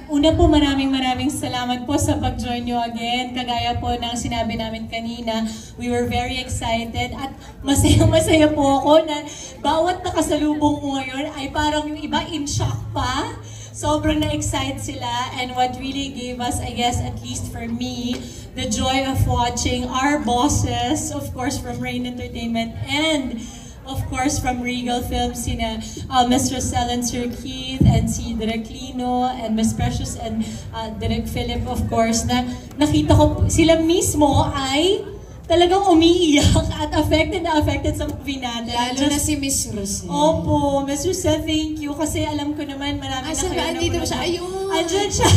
una po maraming salamat po sa pag-join nyo again. Kagaya po ng sinabi namin kanina, we were very excited at masaya po ako na bawat nakasalubong ko ngayon ay parang yung iba in shock pa. Sobrang na-excite sila, and what really gave us, I guess, at least for me, the joy of watching our bosses, of course from Rain Entertainment and of course from Regal Films, sina Ms. Rosel and Sir Keith, and si Direk Lino, and Ms. Precious, and Direk Philip, of course, na nakita ko sila mismo ay talagang umiiyak at affected sa movie natin. Lalo na si Miss Rosel. Opo, Miss Rosel, thank you. Kasi alam ko naman, marami na kayo andito siya? Ayun! Andyan siya!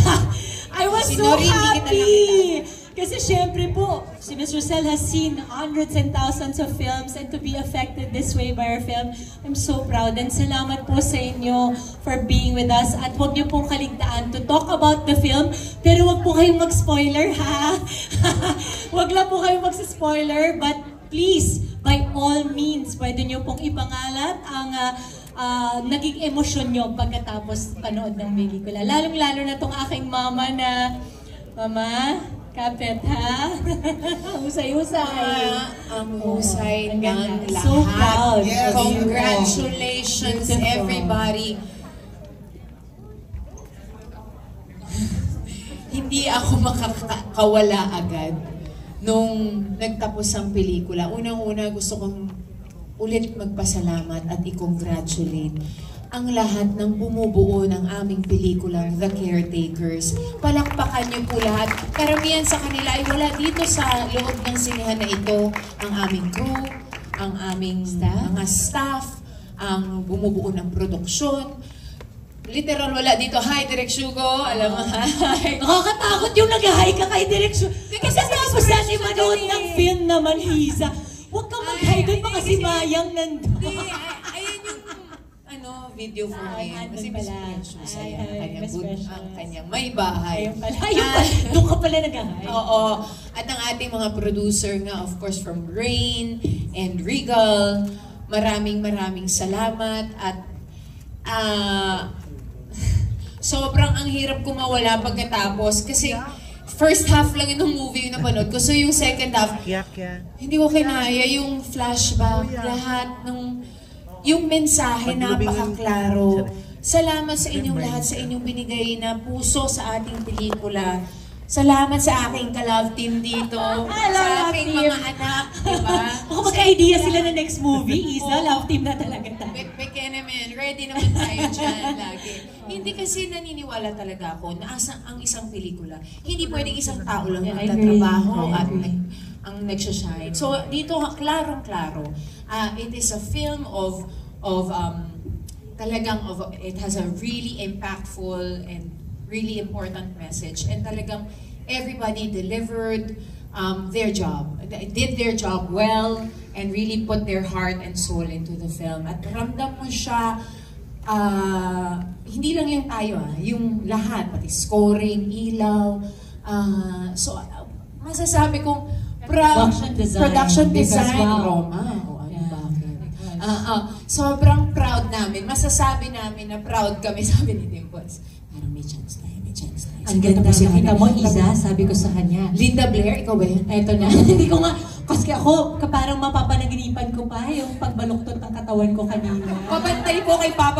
I was so happy! Kasi syempre po, si Miss Rosel has seen hundreds and thousands of films, and to be affected this way by our film, I'm so proud. And salamat po sa inyo for being with us. At huwag niyo pong kaligtaan to talk about the film, pero huwag po kayong mag-spoiler, ha? Huwag lang po kayong mag-spoiler, but please, by all means, pwede niyo pong ipangalat ang naging emosyon niyo pagkatapos panood ng pelikula. Lalong-lalo na tong aking mama na, Mama, kapit, ha? Husay-husay. Ang husay ng lahat. So proud. Yes. Congratulations, everybody. Hindi ako makakawala agad nung nagtapos ang pelikula. Unang-una, gusto kong ulit magpasalamat at i-congratulate ang lahat ng bumubuo ng aming pelikulang The Caretakers. Palakpakan niyo po lahat. Karamihan sa kanila ay wala dito sa loob ng sinihan na ito. Ang aming crew, ang aming mga staff, ang bumubuo ng produksyon. Literal wala dito. Hi, Direk Shugo. Alam mo, hi. Nakakatakot yung nag-hi ka kay Direk Shugo. Kasi tapos natin manood ng film naman, Hisa. Huwag kang mag-hi doon, baka si Mayang nandun. Ayun yung video for him. Kasi Miss Precious, ang kanyang may bahay. Ayun pala. Doon ka pala nag-hi. Oo. At ang ating mga producer nga, of course, from Rain and Regal, maraming salamat. At sobrang ang hirap kumawala pagkatapos kasi first half lang yung movie yung napanood ko. So yung second half, hindi ko kinaya yung flashback, lahat ng yung mensahe, napakaklaro. Salamat sa inyong lahat, sa inyong binigay na puso sa ating pelikula. Salamat sa aking ka-love team dito, sa aking mga anak, diba? Baka magka-idea sila na next movie, Isa, love team na talaga tayo. Bekenemen, ready naman tayo dyan lagi. Hindi kasi naniniwala talaga ako na ang isang pelikula, hindi pwedeng isang tao lang magtatrabaho at ang nagsashine. So dito, klarong-klaro, it is a film it has a really impactful and really important message, and talagang everybody delivered their job, did their job well, and really put their heart and soul into the film. At ramdam mo siya, hindi lang yung tayo, yung lahat, pati scoring, ilaw, so masasabi kong production design, Roma. Sobrang proud namin. Masasabi namin na proud kami, sabi ni Dimples. Parang may chance tayo. Ang ganda, nakita mo, Isa, sabi ko sa kanya. Linda Blair, ikaw ba yan? Eto na. Hindi ko nga, kasi ako, parang mapapanaginipan ko pa yung pagbaluktot ng katawan ko kanina. Pabantay po kay Papa.